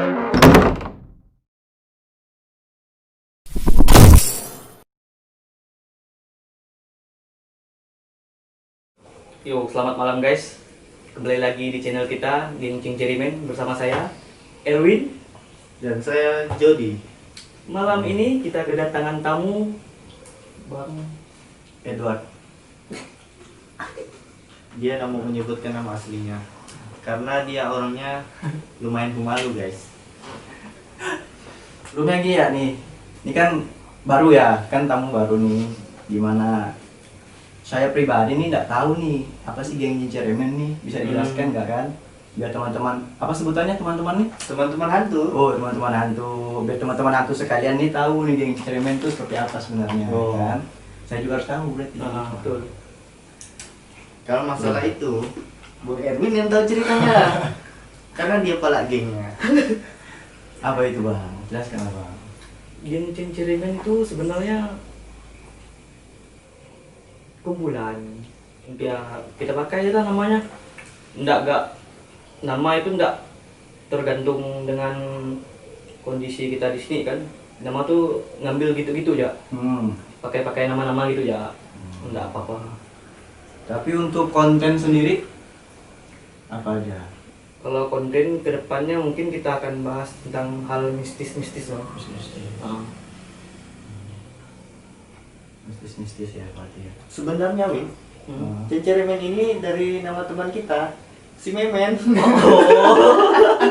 Yo, selamat malam guys. Kembali lagi di channel kita, Geng Cerimen, bersama saya Erwin. Dan saya Jody. Malam ini kita kedatangan tamu Bang Edward. Dia nggak mau menyebutkan nama aslinya karena dia orangnya lumayan pemalu, guys. Sebelumnya gini ya nih, ini kan baru ya, kan tamu baru nih. Gimana saya pribadi nih nggak tahu nih apa sih geng Ciceremen nih, bisa dijelaskan nggak kan? Biar teman-teman, apa sebutannya teman-teman nih? Teman-teman hantu. Oh, teman-teman hantu. Biar teman-teman hantu sekalian nih tahu nih geng Ciceremen itu seperti apa sebenarnya, Oh. kan? Saya juga harus tahu berarti. betul. Kalau masalah itu, Bung Erwin yang tahu ceritanya. Karena dia pala gengnya. Apa itu bang? Jelaskan bang. Geng Cerimen itu sebenarnya kumpulan. Ya kita pakai aja lah namanya. Gak nama itu nggak tergantung dengan kondisi kita di sini kan. Nama tuh ngambil gitu-gitu ya. Pakai nama-nama gitu ya. Nggak apa-apa. Tapi untuk konten sendiri apa aja? Kalau konten kedepannya mungkin kita akan bahas tentang hal mistis-mistis loh. Mistis-mistis ya berarti ya. Sebenarnya, Win, Hmm. Ceceremen ini dari nama teman kita, si Memen.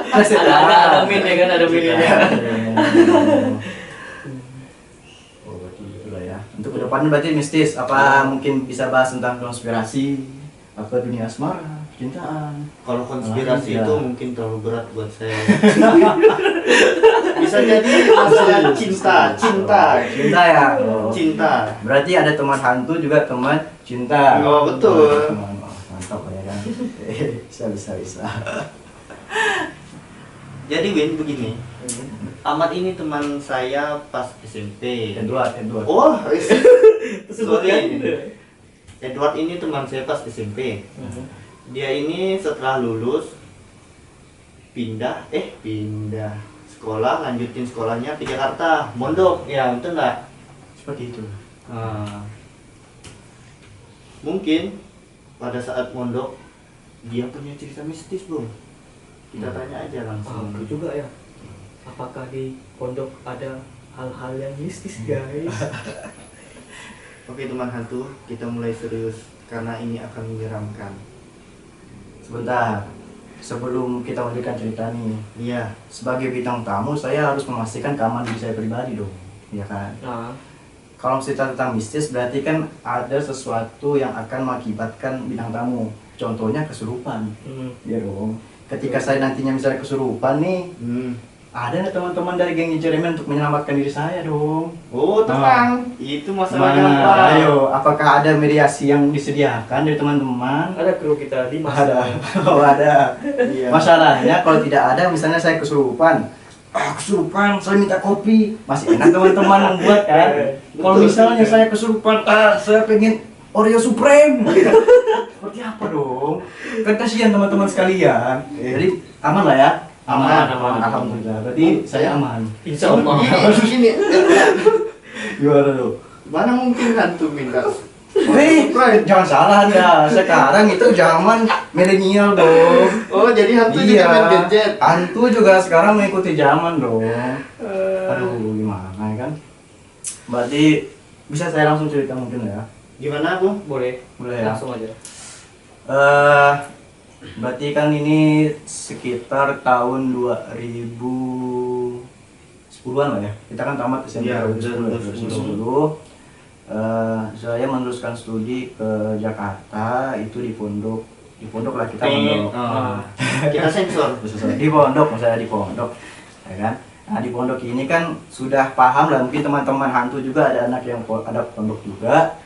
Ada min ya kan, ada minnya. Oh berarti itulah ya. Untuk kedepannya berarti mistis. Apa mungkin bisa bahas tentang konspirasi, apa dunia asmara, cintaan? Kalau konspirasi Iya. itu mungkin terlalu berat buat saya. Bisa jadi masalah cinta Ya. Oh. cinta. Berarti ada teman hantu juga teman cinta. Oh, betul. Mantap ya kan. Bisa. Jadi Win begini, Ahmad ini teman saya pas SMP. Edward. Oh, Tersebut kan? sorry. Edward ini teman saya pas SMP. Dia ini setelah lulus pindah sekolah, lanjutin sekolahnya ke Jakarta, mondok, ya betul nggak? Seperti itu. Nah, mungkin pada saat mondok dia punya cerita mistis, Bro. Kita tanya aja langsung. Itu juga ya. Apakah di pondok ada hal-hal yang mistis guys? Oke teman hantu, kita mulai serius karena ini akan menyeramkan. Sebentar. Sebelum kita memberikan cerita nih, Iya. sebagai bintang tamu saya harus memastikan keamanan diri saya pribadi dong, ya kan? Nah, Kalau cerita tentang mistis berarti kan ada sesuatu yang akan mengakibatkan bintang tamu. Contohnya kesurupan, ya dong. Ketika saya nantinya misalnya kesurupan nih, ada nggak teman-teman dari geng Ciceremen untuk menyelamatkan diri saya dong? Oh tenang, itu masalah Nah, gampang. ayo, apakah ada mediasi yang disediakan dari teman-teman? ada kru kita 5. Ada, oh ada. Iya. Masalahnya kalau tidak ada, misalnya saya kesurupan, saya minta kopi, masih enak teman-teman membuat kan. Kalau misalnya saya kesurupan, saya pengen Oreo Supreme, seperti apa dong? Kan kasihan teman-teman sekalian. Jadi aman lah ya. Aman. Alhamdulillah. Berarti saya aman. Insya Allah. Gini, Gimana tuh? mana mungkin hantu minta? Hei, jangan salah Anda. Sekarang itu zaman milenial dong. Oh jadi hantu juga main gadget. Hantu juga sekarang mengikuti zaman dong. Aduh, gimana ya kan? Berarti bisa saya langsung cerita mungkin ya? Gimana Bu? Boleh. Boleh ya? Langsung aja. Berarti kan ini sekitar tahun 2010-an lah ya. Kita kan tamat SMP Iya, 2010. Saya meneruskan studi ke Jakarta, itu di pondok lah kita pondok. Kita sensor. Di pondok, maksudnya di pondok, ya kan? Nah di pondok ini kan sudah paham lah, mungkin teman-teman hantu juga ada anak yang ada pondok juga.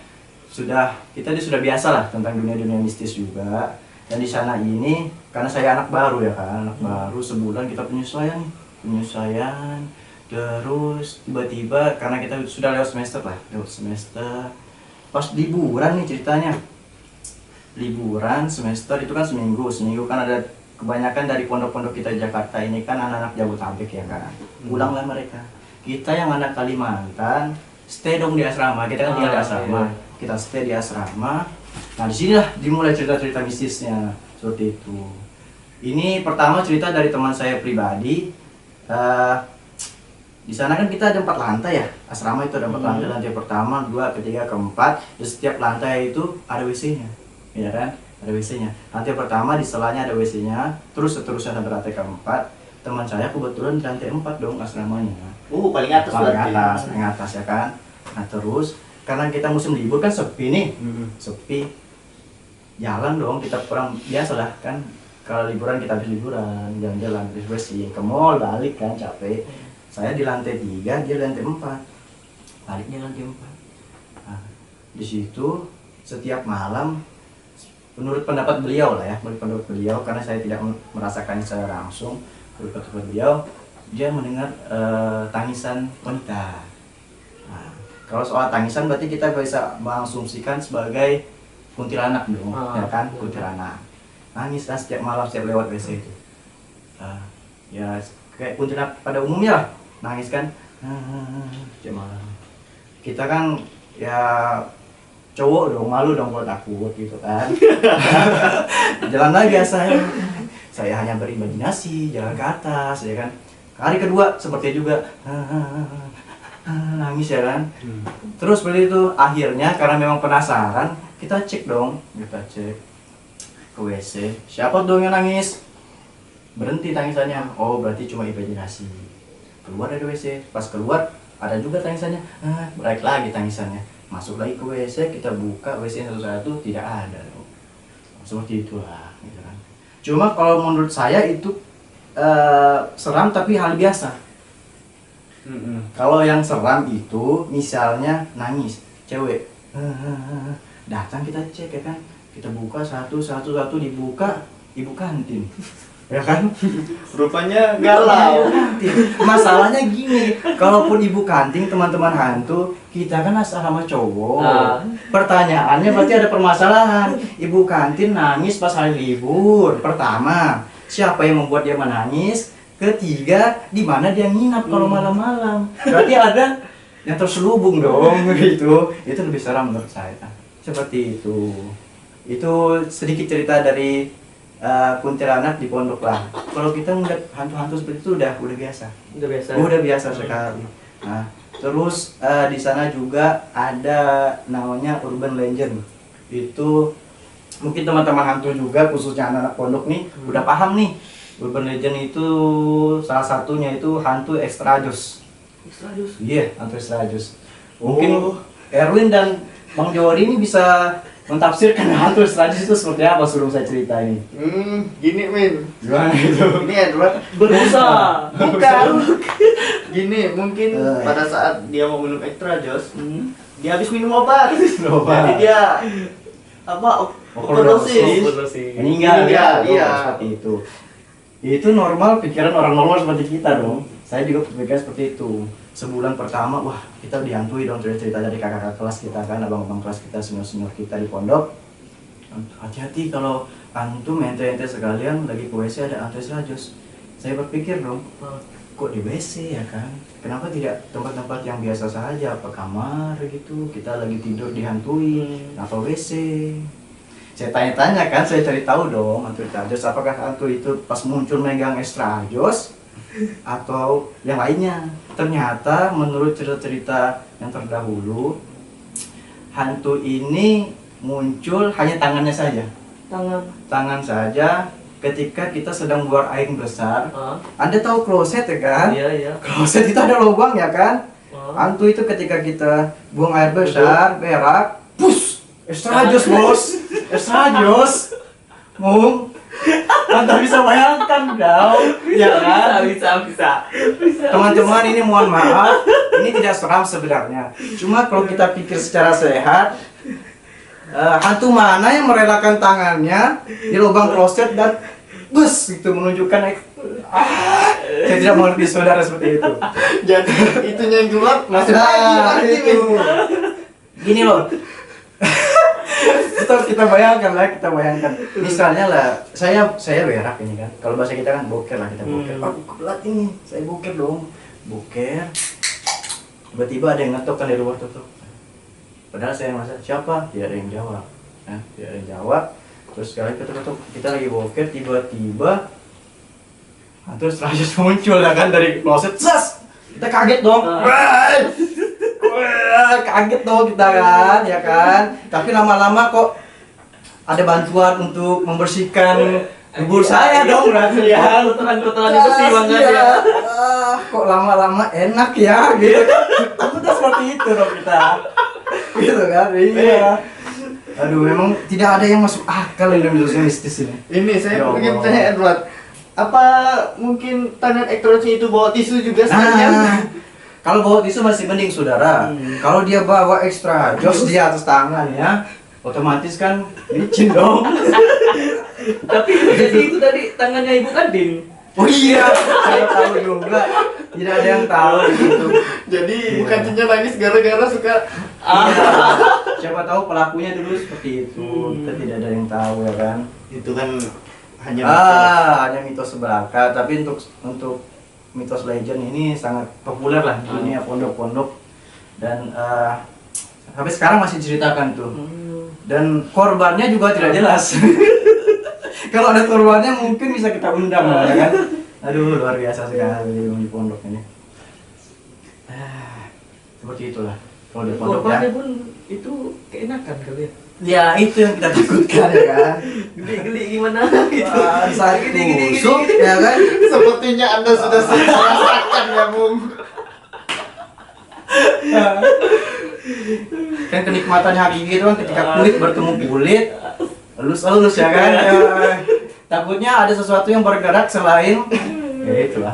Kita sudah biasa lah tentang dunia mistis juga. Dan di sana ini karena saya anak baru ya kan, anak baru sebulan kita penyesuaian, terus tiba-tiba karena kita sudah lewat semester pas liburan nih ceritanya, liburan semester itu kan seminggu kan ada kebanyakan dari pondok-pondok kita di Jakarta ini kan anak-anak Jabodetabek ya kan. Pulanglah mereka. Kita yang anak Kalimantan stay dong di asrama. Kita kan tinggal di asrama. Iya. Kita stay di asrama. Nah disinilah dimulai cerita-cerita mistisnya seperti itu. Ini pertama cerita dari teman saya pribadi. Di sana kan kita ada 4 lantai ya, asrama itu ada 4 lantai, lantai pertama, 2, ketiga, keempat. Di setiap lantai itu ada WC-nya, ya kan? Ada WC-nya. Lantai pertama di selanya ada WC-nya, terus seterusnya sampai lantai keempat. Teman saya kebetulan di lantai 4 dong asramanya. Paling atas Paling atas ya kan. Nah terus karena kita musim libur kan sepi nih, sepi. Jalan dong, kita kurang biasa lah kan. Kalau liburan kita habis liburan, jalan-jalan, bersih, ke mall, balik kan capek. Saya di lantai 3, dia di lantai 4. Baliknya lantai 4. Nah, di situ setiap malam, menurut pendapat beliau lah ya, menurut pendapat beliau, karena saya tidak merasakannya secara langsung, menurut pendapat beliau, dia mendengar tangisan wanita. Nah, kalau soal tangisan berarti kita bisa mengasumsikan sebagai kuntilanak dong, ya kan, kuntilanak. Nangis kan setiap malam, setiap lewat WC itu. Ya kayak kuntilanak pada umumnya lah. Nangis kan setiap malam. Kita kan ya cowok dong, malu dong kalau takut gitu kan. Jalan lagi saya hanya berimajinasi jalan ke atas ya kan. Hari kedua seperti juga nangis ya kan. Terus seperti itu, akhirnya karena memang penasaran kita cek dong, kita cek ke WC, siapa dong yang nangis? Berhenti tangisannya, oh berarti cuma imajinasi. Keluar dari WC, pas keluar ada juga tangisannya, balik lagi tangisannya. Masuk lagi ke WC, kita buka WC satu-satu, tidak ada. Seperti itulah gitu kan. Cuma kalau menurut saya itu seram tapi hal biasa. Kalau yang seram itu misalnya nangis cewek, datang kita cek ya kan, kita buka satu dibuka, ibu kantin. Ya kan? Rupanya galau. Masalahnya gini, kalaupun ibu kantin teman-teman hantu, kita kan asrama cowok. Pertanyaannya berarti ada permasalahan. Ibu kantin nangis pas hari libur. Pertama, siapa yang membuat dia menangis? Ketiga, di mana dia nginap kalau malam-malam? Berarti ada yang terselubung dong gitu. Itu lebih seram menurut saya. Seperti itu. Itu sedikit cerita dari kuntilanak di pondok lah. Kalau kita ngeliat hantu-hantu seperti itu udah biasa. Udah biasa sekali. Nah, terus di sana juga ada namanya urban legend. Itu mungkin teman-teman hantu juga, khususnya anak-anak pondok nih udah paham nih. Urban legend itu salah satunya itu hantu ekstrajos. Iya, hantu ekstrajos. Mungkin Erwin dan Bang Jawari ini bisa mentafsirkan hantu ekstrajos itu seperti apa sebelum saya cerita ini. Gini Min. Gimana itu? Ini Edward Berusa. bukan. Gini, mungkin pada saat dia mau minum ekstrajos, dia habis minum obat. Jadi dia overdosis. Meninggal ya, Iya. seperti itu. Itu normal, pikiran orang normal seperti kita dong. Saya juga berpikir seperti itu. Sebulan pertama, wah kita dihantui dong, cerita dari kakak-kakak kelas kita kan, abang-abang kelas kita, senior-senior kita di pondok. Hati-hati kalau antum ente-ente sekalian lagi ke WC ada hantu ekstrajos. Saya berpikir dong, kok di WC ya kan? Kenapa tidak tempat-tempat yang biasa saja, apa kamar gitu? Kita lagi tidur dihantui, atau WC? Saya tanya-tanya kan, saya cari tahu dong hantu ekstrajos, apakah hantu itu pas muncul megang ekstrajos atau yang lainnya. Ternyata menurut cerita-cerita yang terdahulu, hantu ini muncul hanya tangannya saja. Tangan saja ketika kita sedang buang air besar. Anda tahu kloset ya kan? Iya. Kloset itu ada lubang ya kan? Hantu itu ketika kita buang air besar, berak, push, ekstrajos bos. Ekstrajos, Anda bisa bayangkan dong, ya kan? Bisa. Teman-teman ini mohon maaf, ini tidak seram sebenarnya. Cuma kalau kita pikir secara sehat, hantu mana yang merelakan tangannya di lubang kloset dan bus itu menunjukkan saya tidak mengerti saudara seperti itu. Jadi itunya yang keluar masuk Nah, lagi itu. Gini loh. kita bayangkan lah, kita bayangkan. Misalnya lah, saya berak ini kan. Kalau bahasa kita kan boker lah, kita boker. Oh, kebelat ini, saya boker dong. Boker. Tiba-tiba ada yang ngetok kan di luar tuh. Padahal saya masa siapa? Tidak ada yang jawab. Nah, tidak ada yang jawab. Terus sekali ketuk-ketuk, kita lagi boker, tiba-tiba terus Rajus muncul lah kan dari kloset. Sas! Kita kaget dong. Wah, kaget dong kita kan, ya kan. Tapi lama-lama kok ada bantuan untuk membersihkan bubur saya dong berarti ya. Kotoran-kotoran itu sih makanya. Kok lama-lama enak ya gitu. Takutnya seperti itu dong kita. Gitu kan, iya. Aduh, memang tidak ada yang masuk akal dalam dunia mistis ini. Ini saya Ya ingin Allah. tanya Edward, apa mungkin tangan aktornya itu bawa tisu juga sekalian? Kalau bawa tisu masih mending saudara. Kalau dia bawa ekstra jos di atas tangan ya, otomatis kan licin dong. Tapi jadi itu tadi tangannya Ibu Kadin. Oh iya, saya tahu juga. Tidak ada yang tahu gitu. Jadi bukan Cinya nangis gara-gara suka Iya. Siapa tahu pelakunya dulu seperti itu. Kita tidak ada yang tahu ya kan. itu kan hanya Hanya mitos belaka, tapi untuk mitos legend ini sangat populer lah di dunia pondok-pondok dan sampai sekarang masih diceritakan tuh. Dan korbannya juga tidak jelas. Kalau ada korbannya mungkin bisa kita undang lah ya kan. Aduh, luar biasa sekali di pondok ini. Seperti itulah kalau di pondok ya. Korbannya pun itu keenakan kali ya. Ya itu yang kita takutkan ya kan. Geli-geli gimana gitu. Saat Gini, tusuk ya kan. sepertinya Anda sudah sering merasakan ya, Bung. Kan kenikmatan hakiki itu kan ketika kulit bertemu kulit halus ya kan. Takutnya ada sesuatu yang bergerak selain ya itulah.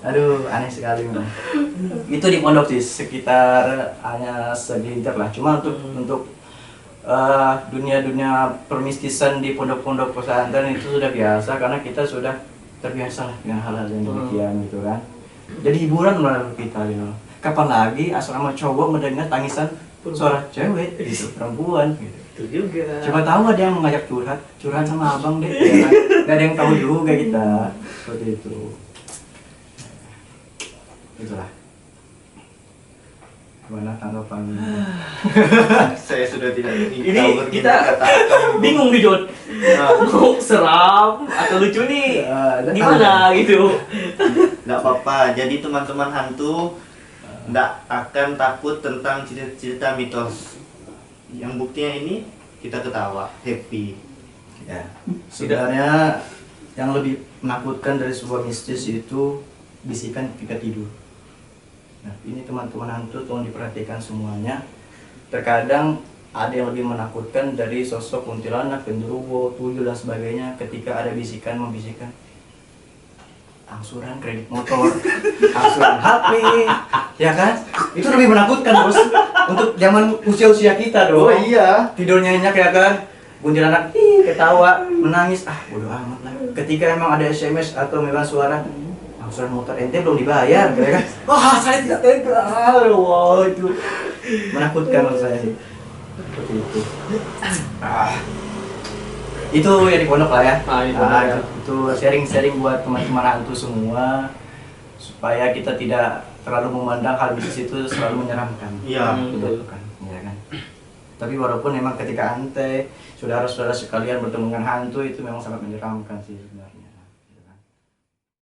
Aduh, aneh sekali memang. Itu di pondok sih sekitar hanya segelintir lah. Cuma untuk dunia permistisan di pondok-pondok pesantren itu sudah biasa karena kita sudah terbiasa lah dengan hal-hal yang demikian gitu kan. Jadi hiburan menurut kita gitu. Kapan lagi asrama cowok mendengar tangisan suara cewek gitu, perempuan gitu. Itu juga. Coba tahu ada yang mengajak curhat sama abang deh. Ya kan? Gak ada yang tahu juga kita seperti itu. Itulah. Gimana tanggapan? Saya sudah tidak ingin Ini tahu kita kata-kata. bingung nih Jod. Mau seram atau lucu nih? Gimana gitu? Nggak apa-apa. Jadi teman-teman hantu nggak akan takut tentang cerita-cerita mitos. Yang buktinya ini kita ketawa, happy. Ya. Sebenarnya yang lebih menakutkan dari sebuah mistis itu bisikan ketika tidur. Nah, ini teman-teman hantu tolong diperhatikan semuanya. Terkadang ada yang lebih menakutkan dari sosok kuntilanak, genderuwo, tuyul dan sebagainya ketika ada bisikan membisikkan angsuran kredit motor, angsuran HP, ya kan? Itu lebih menakutkan bos. Untuk zaman usia-usia kita dong. Oh iya. Tidurnya nyenyak ya kan? Kuntilanak ketawa, menangis, bodo amat lah. Ketika emang ada SMS atau memang suara angsuran motor ente belum dibayar, ya kan? Wah, saya tidak tega. Wah, itu menakutkan menurut saya sih. Seperti itu. Itu ya di pondok lah ya. Itu sharing-sharing buat teman-teman hantu semua supaya kita tidak terlalu memandang hal mistis itu selalu menyeramkan. Iya, betul kan? Ya kan. Tapi walaupun memang ketika ante saudara-saudara sekalian bertemu dengan hantu itu memang sangat menyeramkan sih sebenarnya.